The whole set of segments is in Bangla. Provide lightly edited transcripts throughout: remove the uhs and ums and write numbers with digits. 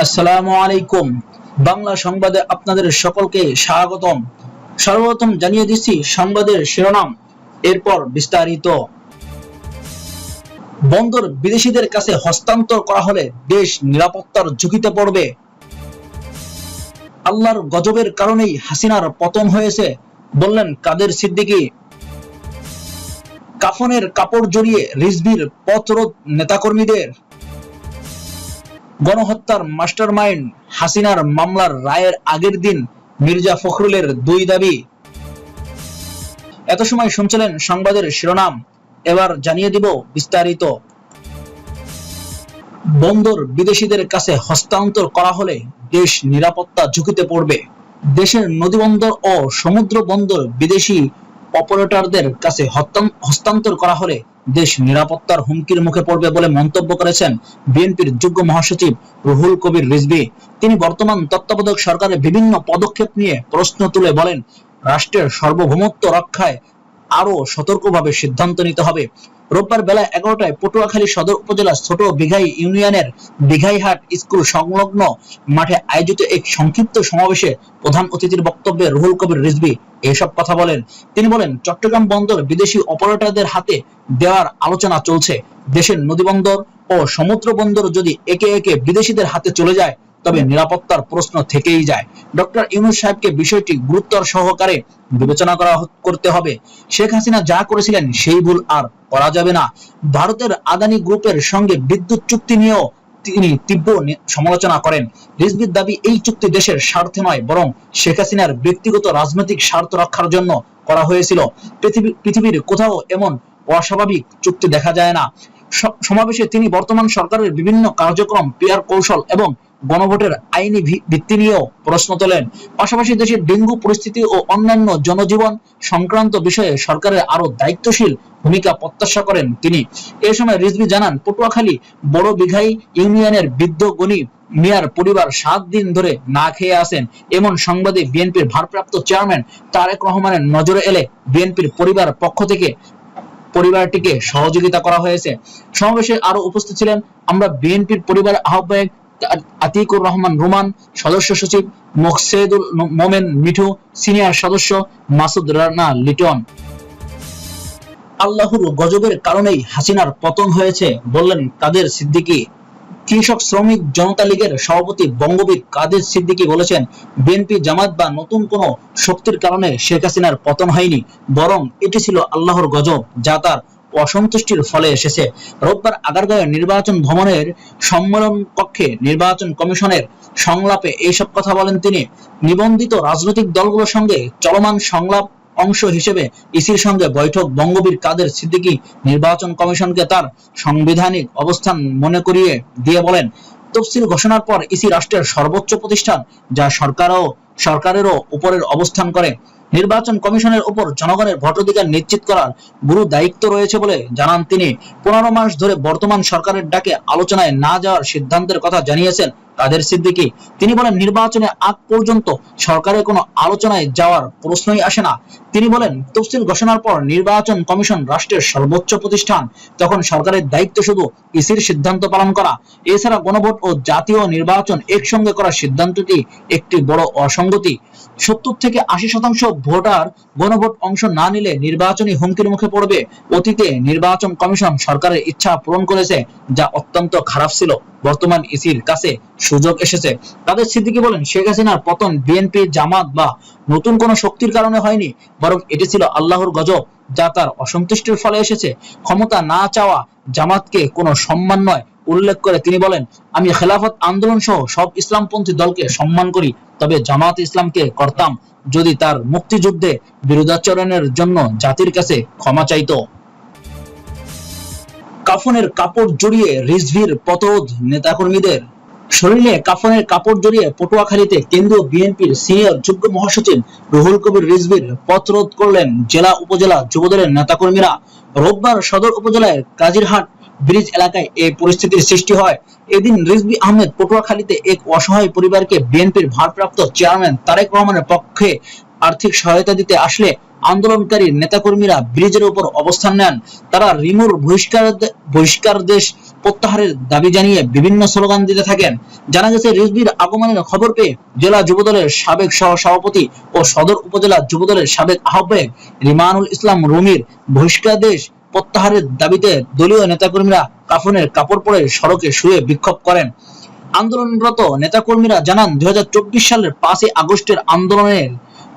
আসসালামু আলাইকুম। বাংলা সংবাদে আপনাদের সকলকে স্বাগতম। সর্বপ্রথম জানিয়ে দিচ্ছি সংবাদের শিরোনাম, এরপর বিস্তারিত। বন্দর বিদেশিদের কাছে হস্তান্তর করা হলে দেশ নিরাপত্তার ঝুঁকিতে পড়বে। আল্লাহর গজবের কারণেই হাসিনার পতন হয়েছে বললেন কাদের সিদ্দিকী। কাফনের কাপড় জড়িয়ে রিজভির পথরোধ নেতাকর্মীদের। গণহত্যার মাস্টারমাইন্ড হাসিনার মামলার রায়ের আগের দিন মির্জা ফখরুলের দুই দাবি। এত সময় শুনছিলেন সংবাদের শিরোনাম, এবার জানিয়ে দিব বিস্তারিত। বন্দর বিদেশিদের কাছে হস্তান্তর করা হলে দেশ নিরাপত্তা ঝুঁকিতে পড়বে। দেশের নদীবন্দর ও সমুদ্র বন্দর বিদেশি অপারেটরদের কাছে হস্তান্তর করা হলে দেশ নিরাপত্তার হুমকির মুখে পড়বে বলে মন্তব্য করেছেন বিএনপির যুগ্ম মহাসচিব রুহুল কবির রিজভী। তিনি বর্তমান তত্ত্বাবধায়ক সরকারের বিভিন্ন পদক্ষেপ নিয়ে প্রশ্ন তুলে বলেন, রাষ্ট্রের সার্বভৌমত্ব রক্ষায় আরো সতর্কভাবে সিদ্ধান্ত নিতে হবে। রোববার বেলা 11টায় পটুয়াখালী সদর উপজেলার ছোট বিঘাই ইউনিয়নের বিঘাইহাট স্কুল সংলগ্ন মাঠে আয়োজিত এক সংক্ষিপ্ত সমাবেশে প্রধান অতিথির বক্তব্যে রুহুল কবির রিজভী এসব কথা বলেন। তিনি বলেন, চট্টগ্রাম বন্দর বিদেশি অপারেটরদের হাতে দেওয়ার আলোচনা চলছে। দেশের নদীবন্দর ও সমুদ্র বন্দর যদি একে একে বিদেশিদের হাতে চলে যায় তবে নিরাপত্তার প্রশ্ন থেকেই যায়। ডক্টর ইউনূস সাহেবকে বিষয়টি গুরুত্বর সহকারে বিবেচনা করতে হবে। শেখ হাসিনা যা করেছিলেন সেই ভুল আর করা যাবে না। ভারতের আদানি গ্রুপের সঙ্গে বিদ্যুৎ চুক্তি নিয়েও তিনি তীব্র সমালোচনা করেন। রিজভির দাবি, এই চুক্তি দেশের স্বার্থে নয় বরং শেখ হাসিনার ব্যক্তিগত রাজনৈতিক স্বার্থ রক্ষার জন্য করা হয়েছিল। পৃথিবীর কোথাও এমন অস্বাভাবিক চুক্তি দেখা যায় না। সমাবেশে তিনি বর্তমান সরকারের বিভিন্ন কার্যক্রম, পিআর কৌশল এবং গণভোটের আইনি ভিত্তি নিয়েও প্রশ্ন তোলেন। পাশাপাশি দেশের ডেঙ্গু পরিস্থিতি ও অন্যান্য জনজীবন সংক্রান্ত বিষয়ে সরকারের আরো দায়িত্বশীল ভূমিকা প্রত্যাশা করেন তিনি। এ সময় রিজভী জানান, পটুয়াখালী বড় বিঘাই ইউনিয়নের বৃদ্ধ গণি মিয়ার পরিবার 7 দিন ধরে না খেয়ে আছেন। এমন সংবাদে বিএনপির ভারপ্রাপ্ত চেয়ারম্যান তারেক রহমানের নজরে এলে বিএনপির পরিবার পক্ষ থেকে পরিবারটিকে সহযোগিতা করা হয়েছে। সমাবেশে আরো উপস্থিত ছিলেন আমরা বিএনপির পরিবার আহ্বায়ক আতিকুর রহমান রুমান, সদস্য সচিব মোকসেদুল মোমেন মিঠু, সিনিয়র সদস্য মাসুদ রানা লিটন। আল্লাহর গজবের কারণেই হাসিনার পতন হয়েছে বললেন কাদের সিদ্দিকী। কৃষক শ্রমিক জনতা লীগের সভাপতি বঙ্গবীর কাদের সিদ্দিকী বলেছেন, বিএনপি জামাত বা নতুন কোন শক্তির কারণে শেখ হাসিনার পতন হয়নি, বরং এটি ছিল আল্লাহর গজব যা তার অসন্তুষ্টির ফলে এসেছে। রোববার আগারগাঁওয়ে নির্বাচন ভবনের সম্মেলন কক্ষে নির্বাচন কমিশনের সংলাপে এইসব কথা বলেন তিনি। নিবন্ধিত রাজনৈতিক দলগুলোর সঙ্গে চলমান সংলাপ অংশ হিসেবে ইসির সঙ্গে বৈঠক বঙ্গবীর কাদের সিদ্দিকী নির্বাচন কমিশনকে তার সাংবিধানিক অবস্থান মনে করিয়ে দিয়ে বলেন, তফসিল ঘোষণার পর ইসি রাষ্ট্রের সর্বোচ্চ প্রতিষ্ঠান যা সরকারেরও উপরের অবস্থান করে। নির্বাচন কমিশনের উপর জনগণের ভোটাধিকার নিশ্চিত করার গুরু দায়িত্ব রয়েছে বলে জানান তিনি। 15 মাস ধরে বর্তমান সরকারের ডাকে আলোচনায় না যাওয়ার সিদ্ধান্তের কথা জানিয়েছেন কাদের সিদ্দিকী। তিনি বলেন, নির্বাচনের আগ পর্যন্ত সরকারের কোনো আলোচনায় যাওয়ার প্রশ্নই আসে না। তিনি বলেন, তফসিল ঘোষণার পর নির্বাচন কমিশন রাষ্ট্রের সর্বোচ্চ প্রতিষ্ঠান, তখন সরকারের দায়িত্ব শুধু ইসির সিদ্ধান্ত পালন করা। এছাড়া গণভোট ও জাতীয় নির্বাচন একসঙ্গে করার সিদ্ধান্তটি একটি বড় অসঙ্গতি। 70 থেকে 80% ভোটার গণভোট অংশ না নিলে নির্বাচনী হুমকির মুখে পড়বে। অতীতে নির্বাচন কমিশন সরকারের ইচ্ছা পূরণ করেছে, যা অত্যন্ত খারাপ ছিল। বর্তমান ইসির কাছে সুযোগ এসেছে। কাদের সিদ্দিকী বলেন, শেখ হাসিনার পতন বিএনপি জামাত বা নতুন কোন শক্তির কারণে হয়নি, বরং এটি ছিল আল্লাহর গজব যা তার অসন্তুষ্টির ফলে এসেছে। ক্ষমতা না চাওয়া জামাতকে কোনো সম্মান নয় উল্লেখ করে তিনি বলেন, আমি খেলাফত আন্দোলন সহ সব ইসলামপন্থী দলকে সম্মান করি, তবে জামাত ইসলামকে করতাম যদি তার মুক্তিযুদ্ধে বিরুদ্ধাচরণের জন্য জাতির কাছে ক্ষমা চাইতো। কাফনের কাপড় জড়িয়ে রিজভির পথরোধ নেতাকর্মীদের। শরীরে কাফনের কাপড় জড়িয়ে পটুয়াখালীতে কেন্দ্রীয় বিএনপির সিনিয়র যুগ্ম মহাসচিব রুহুল কবির রিজভির পথরোধ করলেন জেলা উপজেলা যুবদলের নেতাকর্মীরা। রোববার সদর উপজেলার কাজিরহাট ব্রিজ এলাকায় এই পরিস্থিতির সৃষ্টি হয়। এদিন রিজভী আহমেদ পটুয়াখালীতে এক অসহায় পরিবারকে বিএনপির ভারপ্রাপ্ত চেয়ারম্যান তারেক রহমানের পক্ষে আর্থিক সহায়তা দিতে আসলে আন্দোলনকারী নেতাকর্মীরা ব্রিজের উপর অবস্থান নেন। তারা রিমুর বহিষ্কার দেশ প্রত্যাহারের দাবি জানিয়ে বিভিন্ন স্লোগান দিতে থাকেন। জানা গেছে, রিজভির আগমনের খবর পেয়ে জেলা যুবদলের সাবেক সহ-সভাপতি ও সদর উপজেলা যুবদলের সাবেক আহ্বায়ক রিমানুল ইসলাম রুমির বহিষ্কারদেশ প্রত্যাহারের দাবিতে দলীয় নেতাকর্মীরা কাফনের কাপড় পরে সড়কে শুয়ে বিক্ষোভ করেন। আন্দোলনরত নেতাকর্মীরা জানান, 2024 সালের 5 আগস্টের আন্দোলনের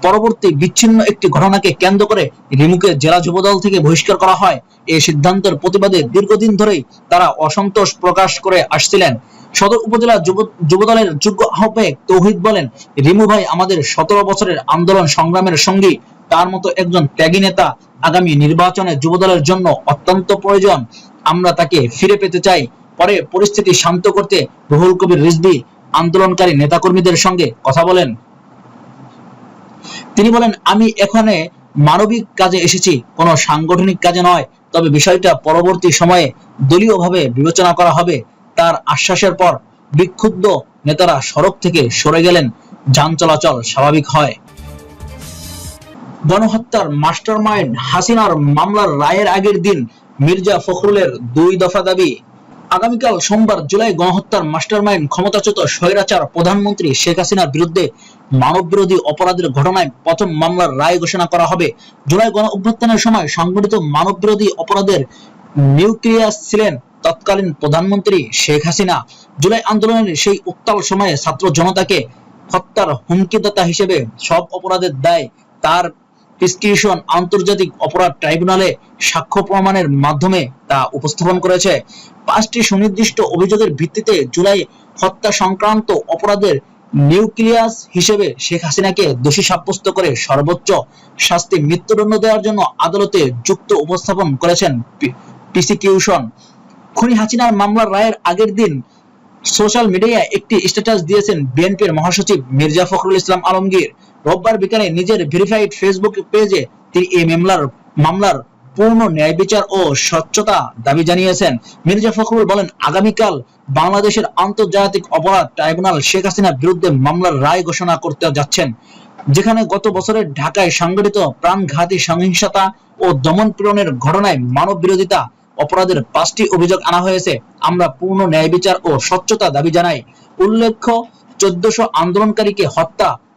পরবর্তী বিচ্ছিন্ন একটি ঘটনাকে কেন্দ্র করে রিমুকে জেলা যুবদল থেকে বহিষ্কার করা হয়। এই সিদ্ধান্তের প্রতিবাদে দীর্ঘদিন ধরেই তারা অসন্তোষ প্রকাশ করে আসছিলেন। সদর উপজেলা যুবদলের যুগ্ম আহ্বায়ক তৌহিদ বলেন, রিমু ভাই আমাদের 17 বছরের আন্দোলন সংগ্রামের সঙ্গী। তার মতো একজন ত্যাগী নেতা আগামী নির্বাচনে যুবদলের জন্য অত্যন্ত প্রয়োজন। আমরা তাকে ফিরে পেতে চাই। পরে পরিস্থিতি শান্ত করতে রুহুল কবির রিজভী আন্দোলনকারী নেতাকর্মীদের সঙ্গে কথা বলেন। তিনি বলেন, আমি এখানে মানবিক কাজে এসেছি, কোনো সাংগঠনিক কাজে নয়। তবে বিষয়টা পরবর্তী সময়ে দলীয়ভাবে বিবেচনা করা হবে। তার আশ্বাসের পর বিক্ষুব্ধ নেতারা সড়ক থেকে সরে গেলেন। যান চলাচল স্বাভাবিক হয়। গণহত্যার মাস্টারমাইন্ড হাসিনার মামলার রায়ের আগের দিন মির্জা ফখরুলের 2 দফা দাবি। আগামীকাল সোমবার জুলাই গণহত্যার মাস্টারমাইন্ড ক্ষমতাচ্যুত স্বৈরাচার প্রধানমন্ত্রী শেখ হাসিনার বিরুদ্ধে মানববিরোধী অপরাধের ঘটনায় প্রথম মামলার রায় ঘোষণা করা হবে। জুলাই গণঅভ্যুত্থানের সময় সংঘটিত মানববিরোধী অপরাধের নিউক্লিয়াস ছিলেন তৎকালীন প্রধানমন্ত্রী শেখ হাসিনা। জুলাই আন্দোলনের সেই উত্তাল সময়ে ছাত্র জনতাকে হত্যার হুমকিদাতা হিসেবে সব অপরাধের দায় তার প্রসিকিউশন আন্তর্জাতিক অপরাধ ট্রাইব্যুনালে সাক্ষ্য প্রমাণের মাধ্যমে তা উপস্থাপন করেছে। 5টি সুনির্দিষ্ট অভিযোগের ভিত্তিতে জুলাই হত্যা সংক্রান্ত অপরাধের নিউক্লিয়াস হিসেবে শেখ হাসিনাকে দোষী সাব্যস্ত করে সর্বোচ্চ শাস্তি মৃত্যুদণ্ড দেওয়ার জন্য আদালতে যুক্ত উপস্থাপন করেছেন প্রসিকিউশন। খুনি হাসিনার মামলার রায়ের আগের দিন সোশ্যাল মিডিয়ায় একটি স্ট্যাটাস দিয়েছেন বিএনপির মহাসচিব মির্জা ফখরুল ইসলাম আলমগীর। রোববার বিকালে নিজের ভেরিফাইড ফেসবুক পেজে তিনি এই মামলার পূর্ণ ন্যায় বিচার ও স্বচ্ছতা দাবি জানিয়েছেন। মির্জা ফখরুল বলেন, আগামীকাল বাংলাদেশের আন্তর্জাতিক অপরাধ ট্রাইব্যুনাল শেখ হাসিনার বিরুদ্ধে মামলার রায় ঘোষণা করতে যাচ্ছেন, যেখানে গত বছরের ঢাকায় সংঘটিত প্রাণঘাতী সহিংসতা ও দমন পীড়নের ঘটনায় মানব বিরোধিতা অপরাধের 5টি অভিযোগ আনা হয়েছে। আমরা পূর্ণ ন্যায় বিচার ও স্বচ্ছতা দাবি জানাই। উল্লেখ্য, 1400 আন্দোলনকারীকে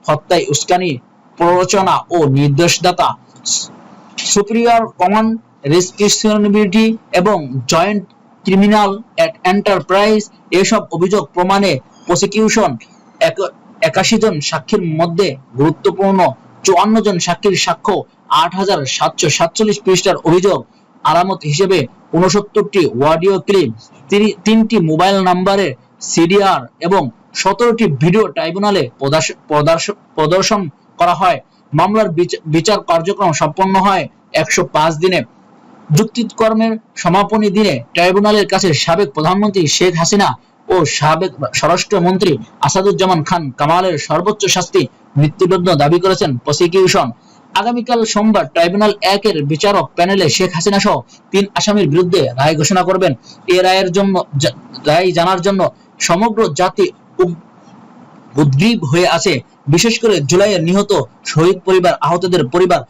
হত্যায় উস্কানি, প্ররোচনা ও নির্দেশদাতা, সুপিরিয়র কমান্ড রেসপন্সিবিলিটি এবং জয়েন্ট ক্রিমিনাল এন্টারপ্রাইজ এসব অভিযোগ প্রমাণে প্রসিকিউশন 81 জন সাক্ষীর মধ্যে গুরুত্বপূর্ণ 54 জন সাক্ষীর সাক্ষ্য, 8747 পৃষ্ঠার অভিযোগ, আলামত হিসেবে 69টি অডিও ক্লিপ, 3টি মোবাইল নাম্বারের সিডিআর এবং 17টি ভিডিও ট্রাইব্যুনালে প্রদর্শন করা হয়। মামলার বিচার কার্যক্রম সম্পন্ন হয় 105 দিনে। যুক্তিকর্মের সমাপনী দিনে ট্রাইব্যুনালের কাছে সাবেক প্রধানমন্ত্রী শেখ হাসিনা ও সাবেক স্বরাষ্ট্রমন্ত্রী আসাদুজ্জামান খান কামালের সর্বোচ্চ শাস্তি মৃত্যুদণ্ড দাবি করেছেন প্রসিকিউশন। আগামীকাল সোমবার ট্রাইব্যুনাল 1-এর বিচারক প্যানেলে শেখ হাসিনা সহ 3 আসামির বিরুদ্ধে রায় ঘোষণা করবেন। এই রায় জানার জন্য সমগ্র জাতি উদ্গ্রীব হয়ে আছে। বিশেষ করে জুলাইয়ের নিহত শহীদ পরিবার, আহতদের পরিবার